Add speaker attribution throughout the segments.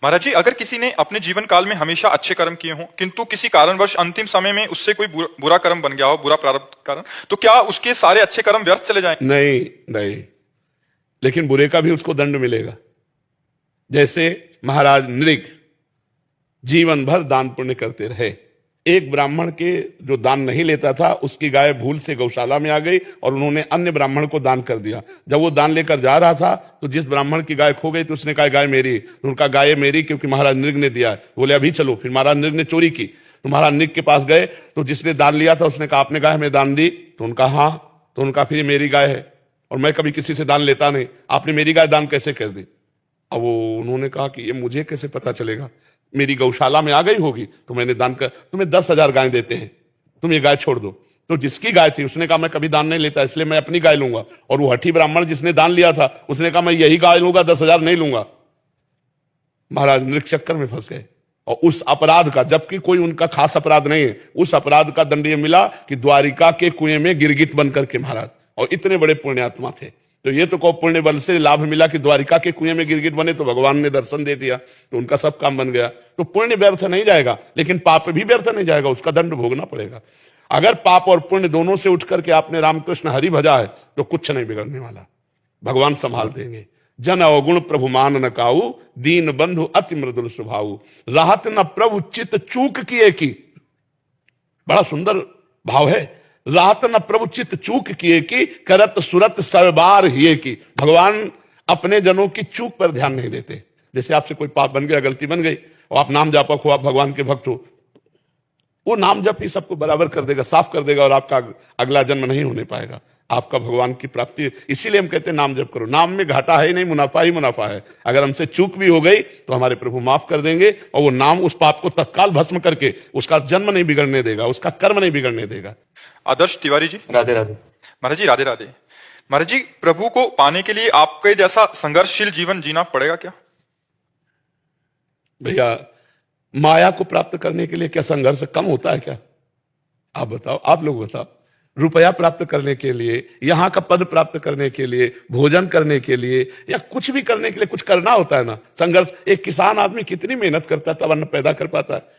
Speaker 1: महाराज जी, अगर किसी ने अपने जीवन काल में हमेशा अच्छे कर्म किए हों किंतु किसी कारणवश अंतिम समय में उससे कोई बुरा कर्म बन गया हो, बुरा प्रारब्ध कारण, तो क्या उसके सारे अच्छे कर्म व्यर्थ चले जाएं?
Speaker 2: नहीं नहीं, लेकिन बुरे का भी उसको दंड मिलेगा। जैसे महाराज नृग जीवन भर दान पुण्य करते रहे। एक ब्राह्मण के जो दान नहीं लेता था, उसकी गाय भूल से गौशाला में आ गई और उन्होंने अन्य ब्राह्मण को दान कर दिया। जब वो दान लेकर जा रहा था तो जिस ब्राह्मण की गाय खो गई तो उसने कहा गाय मेरी। तो उनका गाय मेरी क्योंकि महाराज नृग ने दिया है। बोले अभी चलो। फिर महाराज नृग ने चोरी की तो महाराज नृग के पास गए तो जिसने दान लिया था उसने कहा आपने गाय में दान दी? तो उनका हाँ। तो उनका फिर मेरी गाय है और मैं कभी किसी से दान लेता नहीं, आपने मेरी गाय दान कैसे कर दी? अब वो उन्होंने कहा कि ये मुझे कैसे पता चलेगा, मेरी गौशाला में आ गई होगी तो मैंने दान कर, तुम्हें 10,000 गाय देते हैं, तुम ये गाय छोड़ दो। तो जिसकी गाय थी उसने कहा मैं कभी दान नहीं लेता इसलिए मैं अपनी गाय लूंगा। और वो हठी ब्राह्मण जिसने दान लिया था उसने कहा मैं यही गाय लूंगा, 10,000 नहीं लूंगा। महाराज नृग चक्कर में फंस गए और उस अपराध का, जबकि कोई उनका खास अपराध नहीं है, उस अपराध का दंड ये मिला कि द्वारिका के कुएं में गिरगिट बन करके महाराज, और इतने बड़े पुण्यात्मा थे। तो ये तो को पुण्य बल से लाभ मिला कि द्वारिका के कुएं में गिरगिट बने तो भगवान ने दर्शन दे दिया तो उनका सब काम बन गया। तो पुण्य व्यर्थ नहीं जाएगा, लेकिन पाप भी व्यर्थ नहीं जाएगा, उसका दंड भोगना पड़ेगा। अगर पाप और पुण्य दोनों से उठ करके आपने रामकृष्ण हरि भजा है तो कुछ नहीं बिगड़ने वाला, भगवान संभाल देंगे। जन अवगुण प्रभु मान न काऊ, दीन बंधु अति मृदुल स्वभाव, राहत न प्रभु चित चूक किए की। बड़ा सुंदर भाव है। राहत न प्रभु चित चूक किए की, करत सुरत सरबार हिए की। भगवान अपने जनों की चूक पर ध्यान नहीं देते। जैसे आपसे कोई पाप बन गया, गलती बन गई और आप नाम जापक हो, आप भगवान के भक्त हो, वो नाम जप ही सबको बराबर कर देगा, साफ कर देगा और आपका अगला जन्म नहीं होने पाएगा, आपका भगवान की प्राप्ति। इसीलिए हम कहते हैं नाम जप करो। नाम में घाटा है ही नहीं, मुनाफा ही मुनाफा है। अगर हमसे चूक भी हो गई तो हमारे प्रभु माफ कर देंगे और वो नाम उस पाप को तत्काल भस्म करके उसका जन्म नहीं बिगड़ने देगा, उसका कर्म नहीं बिगड़ने देगा।
Speaker 1: आदर्श तिवारी जी,
Speaker 3: राधे राधे।
Speaker 1: महाराज जी राधे राधे। महाराज जी, प्रभु को पाने के लिए आपके जैसा संघर्षशील जीवन जीना पड़ेगा क्या?
Speaker 2: भैया, माया को प्राप्त करने के लिए क्या संघर्ष कम होता है क्या? आप बताओ, आप लोग बताओ। रुपया प्राप्त करने के लिए, यहां का पद प्राप्त करने के लिए, भोजन करने के लिए या कुछ भी करने के लिए कुछ करना होता है ना। संघर्ष, एक किसान आदमी कितनी मेहनत करता है तब अन्न पैदा कर पाता है।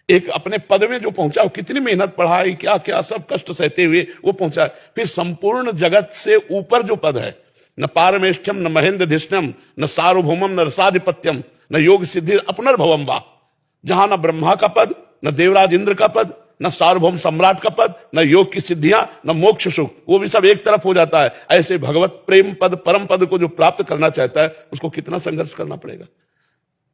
Speaker 2: एक अपने पद में जो पहुंचा, कितनी मेहनत, पढ़ाई, क्या क्या सब कष्ट सहते हुए वो पहुंचा। फिर संपूर्ण जगत से ऊपर जो पद है, न पारमेष्ठ्यम न महेंद्र धिष्ण्यम न सार्वभौमम न रसाधिपत्यम न योग सिद्धि अपनर्भवम वा। जहां न ब्रह्मा का पद, न देवराज इंद्र का पद, न सार्वभौम सम्राट का पद, न योग की सिद्धियां, न मोक्ष सुख, वो भी सब एक तरफ हो जाता है। ऐसे भगवत प्रेम पद, परम पद को जो प्राप्त करना चाहता है उसको कितना संघर्ष करना पड़ेगा।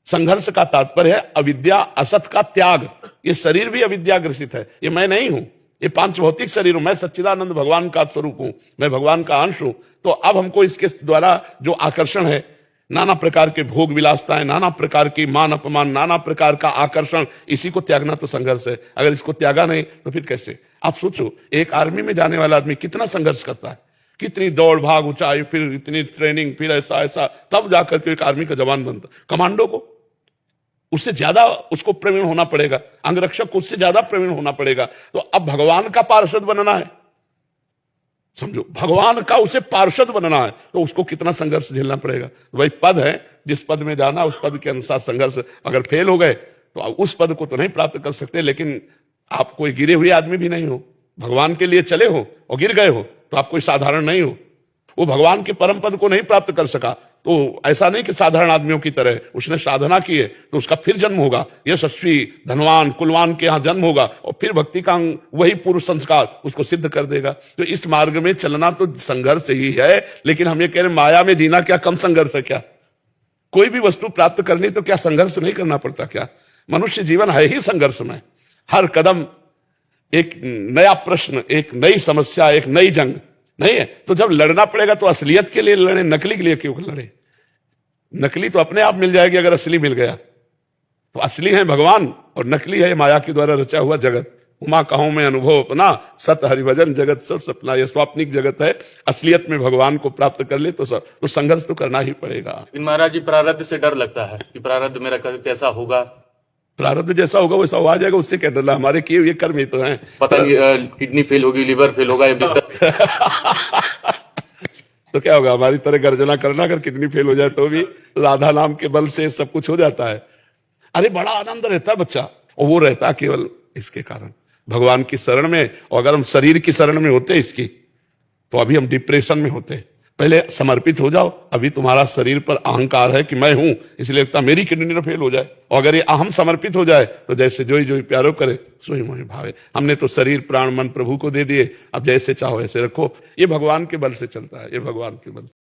Speaker 2: संघर्ष का तात्पर्य है अविद्या, असत का त्याग। ये शरीर भी अविद्या ग्रसित है, ये मैं नहीं हूं, ये पांच भौतिक शरीर हूं। मैं सच्चिदानंद भगवान का स्वरूप हूं, मैं भगवान का अंश हूं। तो अब हमको इसके द्वारा जो आकर्षण है, नाना प्रकार के भोग विलासताएं, नाना प्रकार की मान अपमान, नाना प्रकार का आकर्षण, इसी को त्यागना तो संघर्ष है। अगर इसको त्यागा नहीं तो फिर कैसे? आप सोचो, एक आर्मी में जाने वाला आदमी कितना संघर्ष करता है, कितनी दौड़ भाग, ऊंचाई, फिर इतनी ट्रेनिंग, फिर ऐसा ऐसा, तब जाकर के एक आर्मी का जवान बनता। कमांडो को उससे ज्यादा उसको प्रवीण होना पड़ेगा, अंगरक्षक को उससे ज्यादा प्रवीण होना पड़ेगा। तो अब भगवान का पार्षद बनना है, समझो, भगवान का उसे पार्षद बनना है तो उसको कितना संघर्ष झेलना पड़ेगा। वही पद है, जिस पद में जाना उस पद के अनुसार संघर्ष। अगर फेल हो गए तो उस पद को तो नहीं प्राप्त कर सकते, लेकिन आप कोई गिरे हुए आदमी भी नहीं हो, भगवान के लिए चले हो और गिर गए हो तो आप कोई साधारण नहीं हो। वो भगवान के परम पद को नहीं प्राप्त कर सका तो ऐसा नहीं कि साधारण आदमियों की तरह उसने साधना की है तो उसका फिर जन्म होगा, यशस्वी धनवान कुलवान के यहां जन्म होगा और फिर भक्ति का वही पूर्व संस्कार उसको सिद्ध कर देगा। तो इस मार्ग में चलना तो संघर्ष ही है, लेकिन हम ये कह रहे माया में जीना क्या कम संघर्ष है क्या? कोई भी वस्तु प्राप्त करनी तो क्या संघर्ष नहीं करना पड़ता क्या? मनुष्य जीवन है ही संघर्ष में, हर कदम एक नया प्रश्न, एक नई समस्या, एक नई जंग नहीं है। तो जब लड़ना पड़ेगा तो असलियत के लिए लड़े, नकली के लिए क्यों लड़े? नकली तो अपने आप मिल जाएगी अगर असली मिल गया। तो असली है भगवान और नकली है माया के द्वारा रचा हुआ जगत। उमा कहूं में अनुभव अपना, सत हरिभजन जगत सब सपना। यह स्वाप्निक जगत है, असलियत में भगवान को प्राप्त कर ले तो संघर्ष तो करना ही पड़ेगा।
Speaker 3: लेकिन महाराज जी, प्रारब्ध से डर लगता है कि प्रारब्ध मेरा कैसा होगा।
Speaker 2: प्रारब्ध जैसा होगा वैसा आ जाएगा, उससे क्या डर? हमारे किए हुए कर्म ही तो हैं।
Speaker 3: पता नहीं किडनी फेल होगी, लिवर फेल होगा,
Speaker 2: तो क्या होगा? हमारी तरह गर्जना करना, अगर किडनी फेल हो जाए तो भी राधा नाम के बल से सब कुछ हो जाता है। अरे बड़ा आनंद रहता है बच्चा, और वो रहता केवल इसके कारण, भगवान की शरण में। और अगर हम शरीर की शरण में होते इसकी, तो अभी हम डिप्रेशन में होते। पहले समर्पित हो जाओ। अभी तुम्हारा शरीर पर अहंकार है कि मैं हूं, इसलिए लगता मेरी किडनी न फेल हो जाए। और अगर ये अहम समर्पित हो जाए तो जैसे जोई जोई प्यारो करे सोई मोहि भावे। हमने तो शरीर प्राण मन प्रभु को दे दिए, अब जैसे चाहो ऐसे रखो। ये भगवान के बल से चलता है, ये भगवान के बल से।